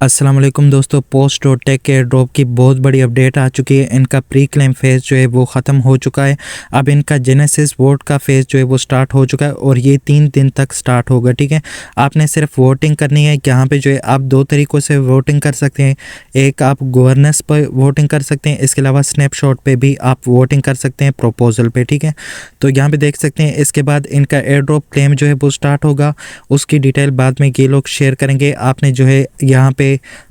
अस्सलाम वालेकुम दोस्तों, पोस्ट और टेक के ड्रॉप की बहुत बड़ी अपडेट आ चुकी है। इनका प्री क्लेम फेज़ जो है वो ख़त्म हो चुका है। अब इनका जेनेसिस वोट का फेज़ जो है वो स्टार्ट हो चुका है और ये 3 दिन तक स्टार्ट होगा। ठीक है, आपने सिर्फ वोटिंग करनी है। यहाँ पे जो है आप 2 तरीक़ों से वोटिंग कर सकते हैं। एक आप गवर्नेंस पर वोटिंग कर सकते हैं, इसके अलावा स्नैपशॉट पे भी आप वोटिंग कर सकते हैं प्रपोजल पे। ठीक है, तो यहाँ पे देख सकते हैं। इसके बाद इनका एयर ड्रॉप क्लेम जो है वो स्टार्ट होगा, उसकी डिटेल बाद में ये लोग शेयर करेंगे। आपने जो है यहाँ पे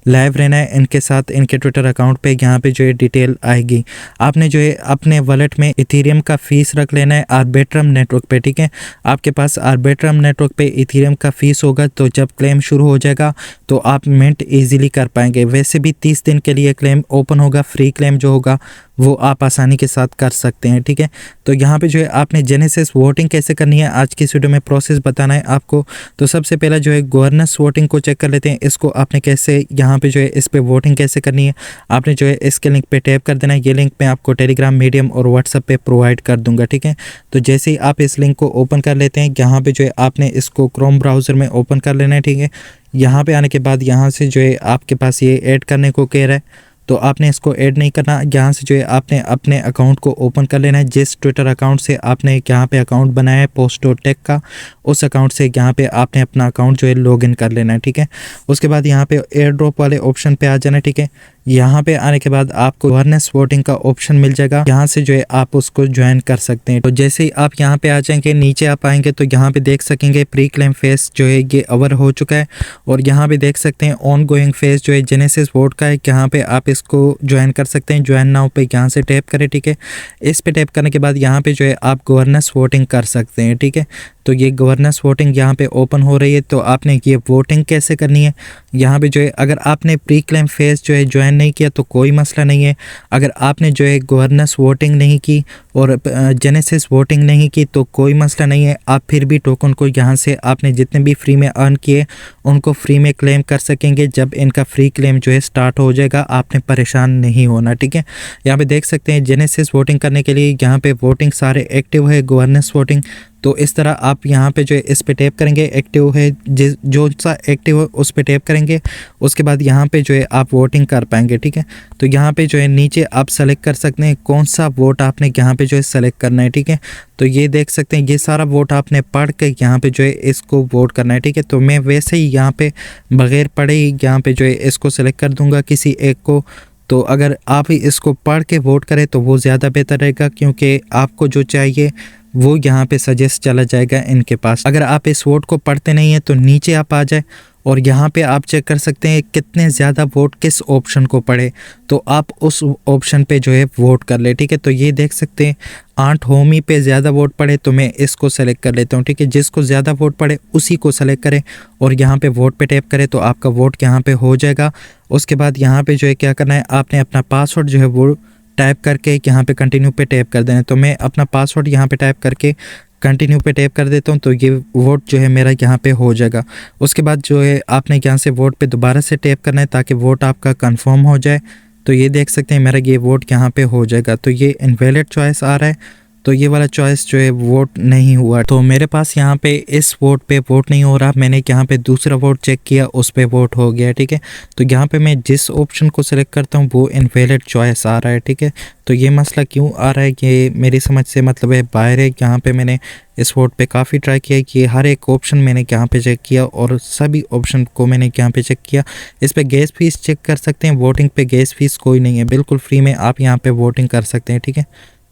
लाइव रहना है इनके साथ, इनके ट्विटर अकाउंट पे यहाँ पे जो है डिटेल आएगी। आपने जो है अपने वॉलेट में इथेरियम का फीस रख लेना है आर्बिट्रम नेटवर्क पे। ठीक है, आपके पास आर्बिट्रम नेटवर्क पे इथेरियम का फीस होगा, तो जब क्लेम शुरू हो जाएगा तो आप मिंट इजीली कर पाएंगे। वैसे भी 30 दिन के लिए क्लेम ओपन होगा। फ्री क्लेम जो होगा वो आप आसानी के साथ कर सकते हैं। ठीक है, तो यहाँ पे जो है आपने जेनेसिस वोटिंग कैसे करनी है आज की इस वीडियो में प्रोसेस बताना है आपको। तो सबसे पहला जो है गवर्नेंस वोटिंग को चेक कर लेते हैं। इसको आपने कैसे यहाँ पे जो है इस पे वोटिंग कैसे करनी है, आपने जो है इसके लिंक पे टैप कर देना है। ये लिंक मैं आपको टेलीग्राम, मीडियम और व्हाट्सएप पे प्रोवाइड कर दूंगा। ठीक है, तो जैसे ही आप इस लिंक को ओपन कर लेते हैं, यहाँ पे जो है आपने इसको क्रोम ब्राउज़र में ओपन कर लेना है। ठीक है, यहाँ पे आने के बाद यहाँ से जो है आपके पास ये ऐड करने को कह रहा है, तो आपने इसको ऐड नहीं करना। यहाँ से जो है आपने अपने अकाउंट को ओपन कर लेना है। जिस ट्विटर अकाउंट से आपने यहाँ पे अकाउंट बनाया है पोस्ट और टेक का, उस अकाउंट से यहाँ पे आपने अपना अकाउंट जो है लॉगिन कर लेना है। ठीक है, उसके बाद यहाँ पे एयर ड्रॉप वाले ऑप्शन पे आ जाना है। ठीक है, यहाँ पे आने के बाद आपको गवर्नेंस वोटिंग का ऑप्शन मिल जाएगा। यहाँ से जो है आप उसको ज्वाइन कर सकते हैं। तो जैसे ही आप यहाँ पे आ जाएंगे, नीचे आप आएंगे तो यहाँ पे देख सकेंगे प्री क्लेम फेज जो है ये ओवर हो चुका है। और यहाँ पे देख सकते हैं ऑन गोइंग फेज जो है जेनेसिस वोट का है। यहाँ पे आप इसको ज्वाइन कर सकते हैं। ज्वाइन नाउ पे यहाँ से टैप करें। ठीक है, इस पे टैप करने के बाद यहाँ पे जो है आप गवर्नेंस वोटिंग कर सकते हैं। ठीक है, तो ये गवर्नेंस वोटिंग यहाँ पे ओपन हो रही है। तो आपने ये वोटिंग कैसे करनी है, यहाँ पे जो है अगर आपने प्री क्लेम फेज जो है ज्वाइन नहीं किया तो कोई मसला नहीं है। अगर आपने जो है गवर्नेंस वोटिंग नहीं की और जेनेसिस वोटिंग नहीं की तो कोई मसला नहीं है। आप फिर भी टोकन को यहाँ से आपने जितने भी फ्री में अर्न किए उनको फ्री में क्लेम कर सकेंगे। जब इनका फ्री क्लेम जो है स्टार्ट हो जाएगा, आपने परेशान नहीं होना। ठीक है, यहाँ पे देख सकते हैं जेनेसिस वोटिंग करने के लिए यहाँ पे वोटिंग सारे एक्टिव है। गवर्नेंस वोटिंग तो इस तरह आप यहाँ पे जो है इस पे टैप करेंगे, एक्टिव है जो सा एक्टिव है उस पे टैप करेंगे। उसके बाद यहाँ पे जो है आप वोटिंग कर पाएंगे। ठीक है, तो यहाँ पे जो है नीचे आप सेलेक्ट कर सकते हैं कौन सा वोट आपने यहाँ पे जो है सेलेक्ट करना है। ठीक है, तो ये देख सकते हैं ये सारा वोट आपने पढ़ के यहाँ पे जो है इसको वोट करना है। ठीक है, तो मैं वैसे ही यहाँ पे बगैर पढ़े ही यहाँ पे जो है इसको सेलेक्ट कर दूंगा किसी एक को। तो अगर आप ही इसको पढ़ के वोट करें तो वो ज़्यादा बेहतर रहेगा, क्योंकि आपको जो चाहिए वो यहाँ पे सजेस्ट चला जाएगा इनके पास। अगर आप इस वोट को पढ़ते नहीं हैं तो नीचे आप आ जाए और यहाँ पे आप चेक कर सकते हैं कितने ज़्यादा वोट किस ऑप्शन को पढ़े, तो आप उस ऑप्शन पे जो है वोट कर ले। ठीक है, तो ये देख सकते हैं 8 होमी पे ज़्यादा वोट पड़े तो मैं इसको सेलेक्ट कर लेता हूँ। ठीक है, जिसको ज़्यादा वोट पड़े उसी को सेलेक्ट करें और यहाँ पे वोट पे टैप करें तो आपका वोट यहाँ पे हो जाएगा। उसके बाद यहाँ पे जो है क्या करना है, आपने अपना पासवर्ड जो है वो टाइप करके यहाँ पे कंटिन्यू पे टैप कर देना है। तो मैं अपना पासवर्ड यहाँ पे टाइप करके कंटिन्यू पे टैप कर देता हूँ, तो ये वोट जो है मेरा यहाँ पे हो जाएगा। उसके बाद जो है आपने यहाँ से वोट पे दोबारा से टैप करना है ताकि वोट आपका कंफर्म हो जाए। तो ये देख सकते हैं मेरा ये वोट यहाँ पे हो जाएगा। तो ये इनवैलिड चॉइस आ रहा है, तो ये वाला चॉइस जो है वोट नहीं हुआ। तो मेरे पास यहाँ पे इस वोट पे वोट नहीं हो रहा। मैंने यहाँ पे दूसरा वोट चेक किया, उस पे वोट हो गया। ठीक है, तो यहाँ पे मैं जिस ऑप्शन को सिलेक्ट करता हूँ वो इनवैलिड चॉइस आ रहा है। ठीक है, तो ये मसला क्यों आ रहा है ये मेरी समझ से मतलब है बाहर है। यहाँ पे मैंने इस वोट पे काफ़ी ट्राई किया कि हर एक ऑप्शन मैंने यहाँ पे चेक किया और सभी ऑप्शन को मैंने यहाँ पे चेक किया। इस पे गैस फीस चेक कर सकते हैं। वोटिंग पे गैस फीस कोई नहीं है, बिल्कुल फ्री में आप यहाँ पे वोटिंग कर सकते हैं। ठीक है,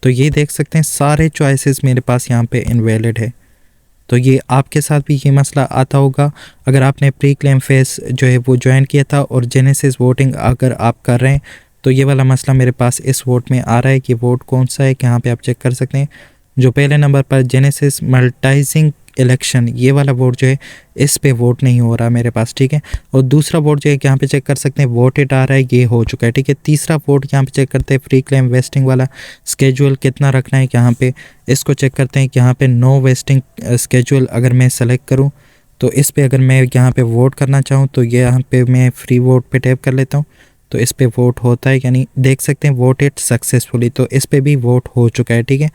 तो ये देख सकते हैं सारे चॉइसेस मेरे पास यहाँ पे इनवैलिड है। तो ये आपके साथ भी ये मसला आता होगा अगर आपने प्री क्लेम फेज जो है वो ज्वाइन किया था और जेनेसिस वोटिंग अगर आप कर रहे हैं, तो ये वाला मसला मेरे पास इस वोट में आ रहा है कि वोट कौन सा है। यहाँ पे आप चेक कर सकते हैं जो पहले नंबर पर जेनेसिस मल्टाइजिंग इलेक्शन, ये वाला वोट जो है इस पे वोट नहीं हो रहा मेरे पास। ठीक है, और दूसरा वोट जो है यहाँ पे चेक कर सकते हैं वोटेड आ रहा है, ये हो चुका है। ठीक है, तीसरा वोट यहाँ पे चेक करते हैं फ्री क्लेम वेस्टिंग वाला स्केजुअल कितना रखना है, यहाँ पे इसको चेक करते हैं कि यहाँ पे नो वेस्टिंग स्केजुअल अगर मैं सेलेक्ट करूँ तो इस पर अगर मैं यहाँ पे वोट करना चाहूँ तो ये यहाँ पे मैं फ्री वोट पे टैप कर लेता हूँ, तो इस पे वोट होता है। यानी देख सकते हैं वोटेड सक्सेसफुली, तो इस पे भी वोट हो चुका है। ठीक है,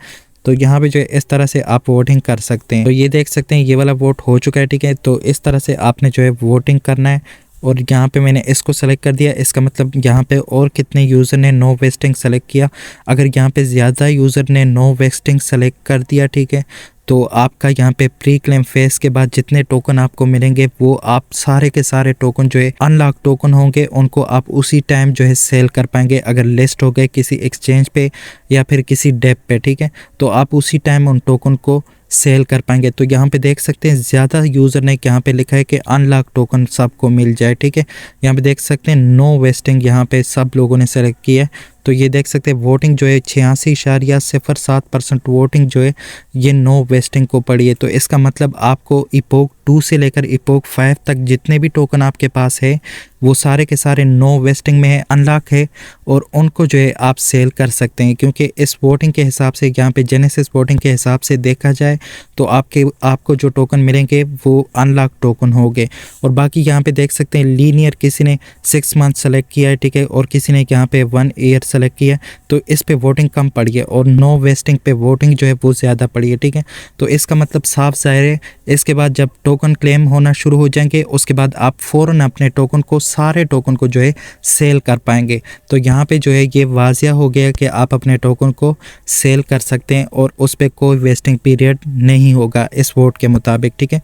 तो यहाँ पे जो है इस तरह से आप वोटिंग कर सकते हैं। तो ये देख सकते हैं ये वाला वोट हो चुका है। ठीक है, तो इस तरह से आपने जो है वोटिंग करना है और यहाँ पे मैंने इसको सेलेक्ट कर दिया। इसका मतलब यहाँ पे और कितने यूज़र ने नो वेस्टिंग सेलेक्ट किया। अगर यहाँ पे ज़्यादा यूज़र ने नो वेस्टिंग सेलेक्ट कर दिया, ठीक है, तो आपका यहाँ पे प्री क्लेम फेज के बाद जितने टोकन आपको मिलेंगे वो आप सारे के सारे टोकन जो है अनलॉक टोकन होंगे, उनको आप उसी टाइम जो है सेल कर पाएंगे। अगर लिस्ट हो गए किसी एक्सचेंज पे या फिर किसी डेप पे, ठीक है, तो आप उसी टाइम उन टोकन को सेल कर पाएंगे। तो यहाँ पे देख सकते हैं ज़्यादा यूज़र ने यहाँ पे लिखा है कि अनलॉक टोकन सबको मिल जाए, ठीक है। यहाँ पे देख सकते हैं नो वेस्टिंग यहाँ पे सब लोगों ने सेलेक्ट किया है। तो ये देख सकते हैं वोटिंग जो है 86.07% वोटिंग जो है ये नो वेस्टिंग को पड़ी है। तो इसका मतलब आपको इपोक 2 से लेकर इपोक 5 तक जितने भी टोकन आपके पास है वो सारे के सारे नो वेस्टिंग में है, अनलॉक है, और उनको जो है आप सेल कर सकते हैं। क्योंकि इस वोटिंग के हिसाब से यहाँ पे जेनेसिस वोटिंग के हिसाब से देखा जाए तो आपको जो टोकन मिलेंगे वो अनलॉक टोकन होंगे। और बाकी यहाँ पे देख सकते हैं लीनियर किसी ने 6 मंथ सेलेक्ट किया है, ठीक है, और किसी ने यहाँ पे 1 ईयर सेलेक्ट किया है, तो इस पे वोटिंग कम पड़ी है और नो वेस्टिंग पे वोटिंग जो है वो ज़्यादा पड़ी है, ठीक है। तो इसका मतलब साफ ज़ाहिर है इसके बाद जब टोकन क्लेम होना शुरू हो जाएंगे उसके बाद आप फ़ौरन अपने टोकन को सारे टोकन को जो है सेल कर पाएंगे। तो यहाँ पे जो है ये वाजिया हो गया कि आप अपने टोकन को सेल कर सकते हैं और उस पर कोई वेस्टिंग पीरियड नहीं होगा इस वोट के मुताबिक, ठीक है।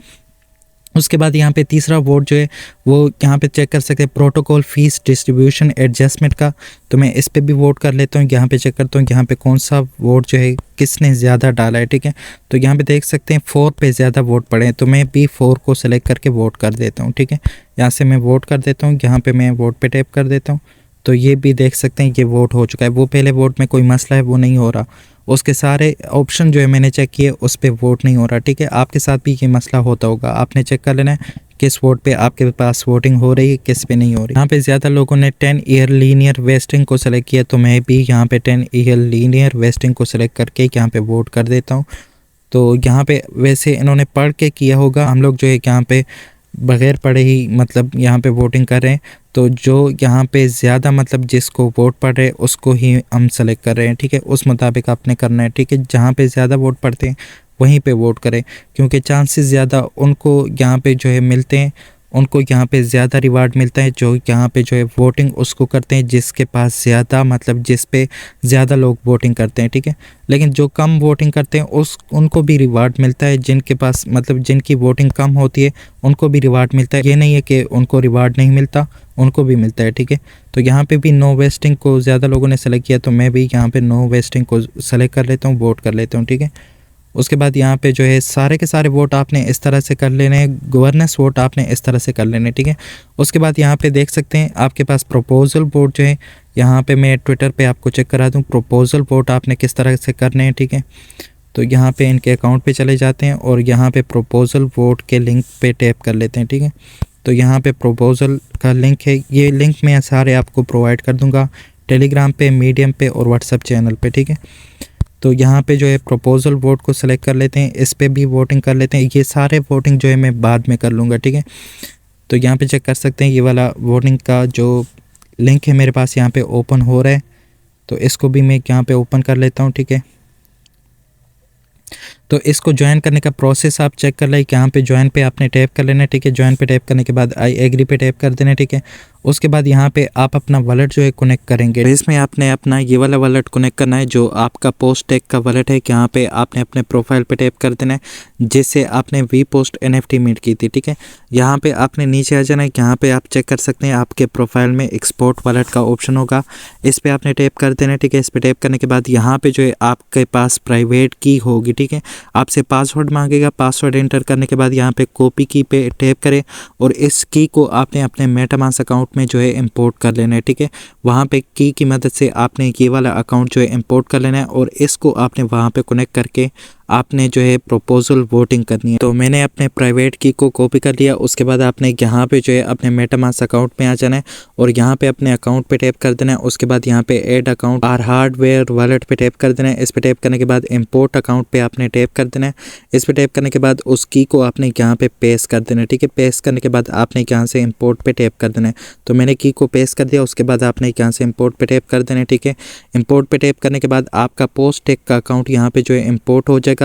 उसके बाद यहाँ पे तीसरा वोट जो है वो यहाँ पे चेक कर सकते हैं प्रोटोकॉल फीस डिस्ट्रीब्यूशन एडजस्टमेंट का। तो मैं इस पे भी वोट कर लेता हूँ, यहाँ पे चेक करता हूँ यहाँ पे कौन सा वोट जो है किसने ज़्यादा डाला है, ठीक है। तो यहाँ पे देख सकते हैं 4 पे ज़्यादा वोट पड़े हैं, तो मैं भी 4 को सेलेक्ट करके वोट कर देता हूँ, ठीक है। यहाँ से मैं वोट कर देता हूँ, यहाँ पर मैं वोट पे टैप कर देता हूँ। तो ये भी देख सकते हैं ये वोट हो चुका है। वो पहले वोट में कोई मसला है वो नहीं हो रहा, उसके सारे ऑप्शन जो है मैंने चेक किए उस पर वोट नहीं हो रहा, ठीक है। आपके साथ भी ये मसला होता होगा, आपने चेक कर लेना है किस वोट पे आपके पास वोटिंग हो रही है, किस पे नहीं हो रही। यहाँ पे ज़्यादा लोगों ने 10 ईयर लीनियर वेस्टिंग को सेलेक्ट किया, तो मैं भी यहाँ पे 10 ईयर लीनियर वेस्टिंग को सेलेक्ट करके यहाँ पे वोट कर देता हूँ। तो यहाँ पे वैसे इन्होंने पढ़ के किया होगा, हम लोग जो है यहाँ पे बग़ैर पढ़े ही मतलब यहाँ पे वोटिंग कर रहे हैं। तो जो यहाँ पे ज़्यादा मतलब जिसको वोट पड़ रहे हैं उसको ही हम सेलेक्ट कर रहे हैं, ठीक है। उस मुताबिक आपने करना है, ठीक है। जहाँ पे ज़्यादा वोट पड़ते हैं वहीं पे वोट करें, क्योंकि चांसेस ज़्यादा उनको यहाँ पे जो है मिलते हैं, उनको यहाँ पे ज़्यादा रिवार्ड मिलता है जो यहाँ पे जो है वोटिंग उसको करते हैं जिसके पास ज़्यादा मतलब जिस पे ज़्यादा लोग वोटिंग करते हैं, ठीक है। लेकिन जो कम वोटिंग करते हैं उनको भी रिवार्ड मिलता है, जिनके पास मतलब जिनकी वोटिंग कम होती है उनको भी रिवार्ड मिलता है। ये नहीं है कि उनको रिवार्ड नहीं मिलता, उनको भी मिलता है, ठीक है। तो यहाँ पे भी नो वेस्टिंग को ज़्यादा लोगों ने सेलेक्ट किया, तो मैं भी यहाँ पे नो वेस्टिंग को सेलेक्ट कर लेता हूँ, वोट कर लेता हूँ, ठीक है। उसके बाद यहाँ पे जो है सारे के सारे वोट आपने इस तरह से कर लेने हैं, गवर्नेंस वोट आपने इस तरह से कर लेने, ठीक है। उसके बाद यहाँ पे देख सकते हैं आपके पास प्रपोजल वोट जो है, यहाँ पे मैं ट्विटर पे आपको चेक करा दूँ प्रपोजल वोट आपने किस तरह से करने हैं, ठीक है। तो यहाँ पे इनके अकाउंट पे चले जाते हैं और यहाँ पे प्रपोजल वोट के लिंक पे टैप कर लेते हैं, ठीक है। तो यहाँ पे प्रपोजल का लिंक है, ये लिंक मैं सारे आपको प्रोवाइड कर दूँगा टेलीग्राम पे, मीडियम पे और व्हाट्सएप चैनल पे, ठीक है। तो यहाँ पे जो है प्रपोजल वोट को सेलेक्ट कर लेते हैं, इस पे भी वोटिंग कर लेते हैं। ये सारे वोटिंग जो है मैं बाद में कर लूँगा, ठीक है। तो यहाँ पे चेक कर सकते हैं ये वाला वोटिंग का जो लिंक है मेरे पास यहाँ पे ओपन हो रहा है, तो इसको भी मैं यहाँ पे ओपन कर लेता हूँ, ठीक है। तो इसको ज्वाइन करने का प्रोसेस आप चेक कर लें, यहाँ पे ज्वाइन पे आपने टैप कर लेना है, ठीक है। ज्वाइन पे टैप करने के बाद आई एग्री पे टैप कर देना, ठीक है। उसके बाद यहाँ पे आप अपना वॉलेट जो है कनेक्ट करेंगे, तो इसमें आपने अपना ये वाला वॉलेट कनेक्ट करना है जो आपका पोस्ट टेक का वॉलेट है। यहाँ पे आपने अपने प्रोफाइल पे टैप कर देना है जिससे आपने वी पोस्ट NFT मीट की थी, ठीक है। यहाँ पे आपने नीचे आ जाना है, यहाँ पे आप चेक कर सकते हैं आपके प्रोफाइल में एक्सपोर्ट वॉलेट का ऑप्शन होगा, इस पर आपने टैप कर देना है, ठीक है। इस पर टैप करने के बाद यहाँ पे जो है आपके पास प्राइवेट की होगी, ठीक है। आपसे पासवर्ड मांगेगा, पासवर्ड एंटर करने के बाद यहाँ पे कॉपी की पे टैप करें और इस की को आपने अपने मेटामास्क अकाउंट में जो है इंपोर्ट कर लेना है, ठीक है। वहाँ पे की मदद से आपने ये वाला अकाउंट जो है इंपोर्ट कर लेना है और इसको आपने वहाँ पे कनेक्ट करके आपने जो है प्रपोजल वोटिंग करनी है। तो मैंने अपने प्राइवेट की को कॉपी कर लिया। उसके बाद आपने यहाँ पे जो है अपने मेटामास्क अकाउंट में आ जाना है और यहाँ पे अपने अकाउंट पे टैप कर देना है। उसके बाद यहाँ पे ऐड अकाउंट और हार्डवेयर वॉलेट पे टैप कर देना है। इस पे टैप करने के बाद इंपोर्ट अकाउंट पे आपने टैप कर देना है। इस पे टैप करने के बाद उस की को आपने यहाँ पे पेस्ट कर देना है, ठीक है। पेस्ट करने के बाद आपने यहाँ से इंपोर्ट पे टैप कर देना है। तो मैंने की को पेस्ट कर दिया। उसके बाद आपने यहाँ से इंपोर्ट पे टैप कर देना है, ठीक है। इंपोर्ट पे टैप करने के बाद आपका पोस्ट टेक का अकाउंट यहाँ पे जो है इंपोर्ट हो जाएगा।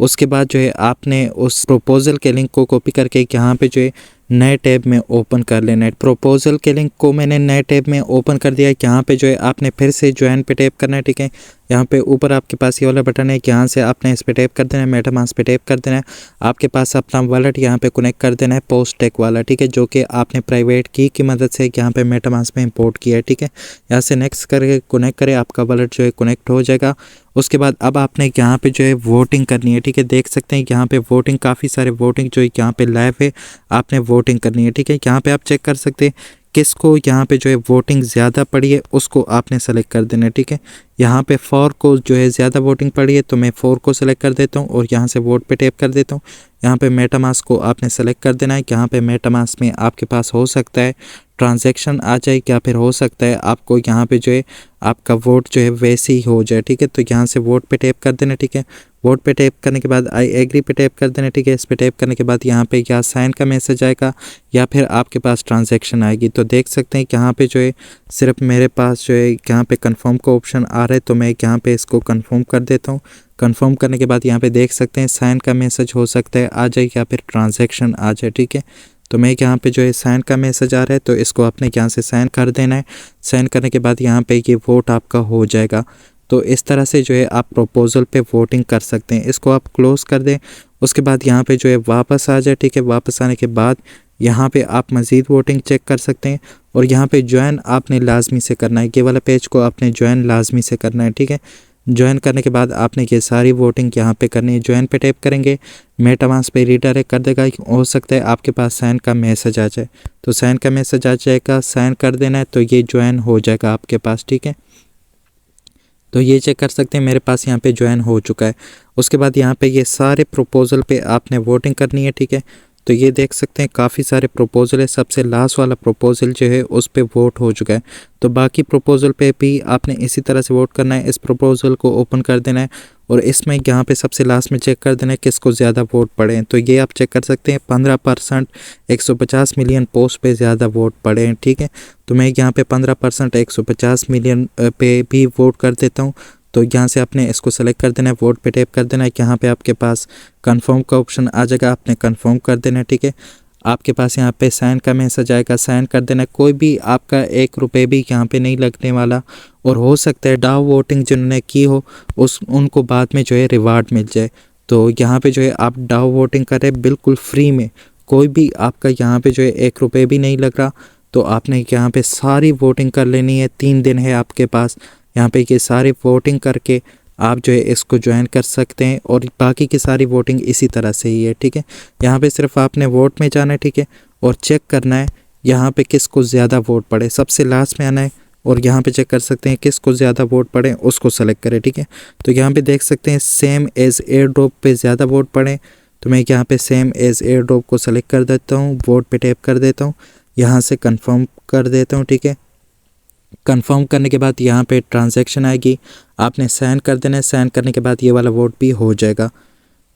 उसके बाद जो है आपने उस प्रपोजल के लिंक को कॉपी करके यहाँ पे जो है नए टैब में ओपन कर लेना है। प्रपोजल के लिंक को मैंने नए टैब में ओपन कर दिया है। यहाँ पे जो है आपने फिर से ज्वाइन पे टैप करना है, ठीक है। यहाँ पे ऊपर आपके पास ये वाला बटन है, यहाँ से आपने इस पे टैप कर देना है, मेटामास्क पे टैप कर देना है। आपके पास अपना वॉलेट यहाँ पे कनेक्ट कर देना है, पोस्टटेक वाला, ठीक है, जो कि आपने प्राइवेट की मदद से यहाँ पे मेटामास्क में इंपोर्ट किया है, ठीक है। यहाँ से नेक्स्ट करके कनेक्ट करें, आपका वॉलेट जो है कनेक्ट हो जाएगा। उसके बाद अब आपने यहाँ पे जो है वोटिंग करनी है, ठीक है। देख सकते हैं यहाँ पे वोटिंग, काफ़ी सारे वोटिंग जो है यहाँ पे लाइव है, आपने वोटिंग करनी है, ठीक है। यहाँ पे आप चेक कर सकते हैं किसको यहाँ पे जो है वोटिंग ज़्यादा पड़ी है उसको आपने सेलेक्ट कर देना है, ठीक है। यहाँ पे 4 को जो है ज़्यादा वोटिंग पड़ी है तो मैं 4 को सेलेक्ट कर देता हूँ और यहाँ से वोट पे टैप कर देता हूँ। यहाँ पे मेटामास्क को आपने सेलेक्ट कर देना है। यहाँ पे मेटामास्क में आपके पास हो सकता है ट्रांजैक्शन आ जाए, या फिर हो सकता है आपको यहाँ पे जो है आपका वोट जो है वैसे ही हो जाए, ठीक है। तो यहाँ से वोट पे टैप कर देना, ठीक है। वोट पे टैप करने के बाद आई एग्री पे टैप कर देना, ठीक है। इस पे टैप करने के बाद यहाँ पे या साइन का मैसेज आएगा या फिर आपके पास ट्रांजैक्शन आएगी। तो देख सकते हैं यहाँ पे जो है सिर्फ मेरे पास जो है यहाँ पे कंफर्म का ऑप्शन आ रहा है, तो मैं यहाँ पे इसको कंफर्म कर देता हूँ। कंफर्म करने के बाद यहाँ पे देख सकते हैं साइन का मैसेज हो सकता है आ जाए या फिर ट्रांजैक्शन आ जाए, ठीक है। तो मैं यहाँ पे जो है साइन का मैसेज आ रहा है तो इसको आपने यहाँ से साइन कर देना है। साइन करने के बाद यहाँ पे ये वोट आपका हो जाएगा। तो इस तरह से जो है आप प्रपोजल पे वोटिंग कर सकते हैं। इसको आप क्लोज़ कर दें। उसके बाद यहाँ पे जो है वापस आ जाए, ठीक है। वापस आने के बाद यहाँ पे आप मज़ीद वोटिंग चेक कर सकते हैं और यहाँ पे ज्वाइन आपने लाजमी से करना है। ये वाला पेज को आपने ज्वाइन लाजमी से करना है, ठीक है। ज्वाइन करने के बाद आपने ये सारी वोटिंग यहाँ पे करनी है। ज्वाइन पे टैप करेंगे, मेटामास्क पे रीडायरेक्ट कर देगा। हो सकता है आपके पास साइन का मैसेज आ जाए, तो साइन का मैसेज आ जाएगा, साइन कर देना है तो ये ज्वाइन हो जाएगा आपके पास, ठीक है। तो ये चेक कर सकते हैं मेरे पास यहाँ पे ज्वाइन हो चुका है। उसके बाद यहाँ पे ये सारे प्रपोजल पे आपने वोटिंग करनी है, ठीक है। तो ये देख सकते हैं काफ़ी सारे प्रपोजल है। सबसे लास्ट वाला प्रपोजल जो है उस पे वोट हो चुका है। तो बाकी प्रपोजल पे भी आपने इसी तरह से वोट करना है। इस प्रपोजल को ओपन कर देना है और इसमें यहाँ पे सबसे लास्ट में चेक कर देना है किसको ज़्यादा वोट पड़े हैं। तो ये आप चेक कर सकते हैं 15% 150 मिलियन पोस्ट पे ज़्यादा वोट पड़े हैं, ठीक है। तो मैं यहाँ पे 15% 150 मिलियन पे भी वोट कर देता हूँ। तो यहाँ से आपने इसको सेलेक्ट कर देना है, वोट पे टैप कर देना है। यहाँ पे आपके पास कंफर्म का ऑप्शन आ जाएगा, आपने कंफर्म कर देना है, ठीक है। आपके पास यहाँ पे साइन का मैसेज आएगा, साइन कर देना है। कोई भी आपका 1 रुपये भी यहाँ पे नहीं लगने वाला और हो सकता है डाउ वोटिंग जिन्होंने की हो उनको बाद में जो है रिवार्ड मिल जाए। तो यहाँ पे जो है आप डाउ वोटिंग करें बिल्कुल फ्री में, कोई भी आपका यहाँ पे जो है 1 रुपये भी नहीं लग रहा। तो आपने यहाँ पे सारी वोटिंग कर लेनी है। 3 दिन है आपके पास, यहाँ पे ये सारी वोटिंग करके आप जो है इसको ज्वाइन कर सकते हैं और बाकी की सारी वोटिंग इसी तरह से ही है, ठीक है। यहाँ पे सिर्फ आपने वोट में जाना है, ठीक है, और चेक करना है यहाँ पे किसको ज़्यादा वोट पड़े। सबसे लास्ट में आना है और यहाँ पे चेक कर सकते हैं किसको ज़्यादा वोट पड़े उसको सेलेक्ट करें, ठीक है। तो यहाँ पे देख सकते हैं सेम एज़ एयर ड्रॉप पे ज़्यादा वोट पड़े, तो मैं यहाँ पे सेम एज़ एयर ड्रॉप को सेलेक्ट कर देता हूँ, वोट पे टैप कर देता हूँ, यहाँ से कन्फर्म कर देता हूँ, ठीक है। कंफर्म करने के बाद यहाँ पे ट्रांजैक्शन आएगी, आपने साइन कर देना है। साइन करने के बाद ये वाला वोट भी हो जाएगा।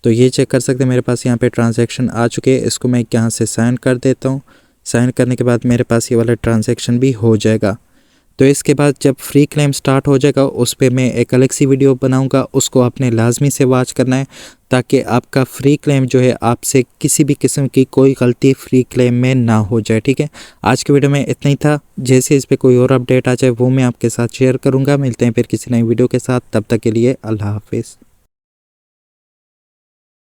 तो ये चेक कर सकते हैं मेरे पास यहाँ पे ट्रांजैक्शन आ चुके हैं। इसको मैं यहाँ से साइन कर देता हूँ। साइन करने के बाद मेरे पास ये वाला ट्रांजैक्शन भी हो जाएगा। तो इसके बाद जब फ्री क्लेम स्टार्ट हो जाएगा उस पर मैं एक अलग सी वीडियो बनाऊंगा, उसको आपने लाजमी से वॉच करना है ताकि आपका फ्री क्लेम जो है आपसे किसी भी किस्म की कोई गलती फ्री क्लेम में ना हो जाए, ठीक है। आज के वीडियो में इतना ही था। जैसे इस पर कोई और अपडेट आ जाए वो मैं आपके साथ शेयर करूँगा। मिलते हैं फिर किसी नई वीडियो के साथ, तब तक के लिए अल्लाह हाफिज़।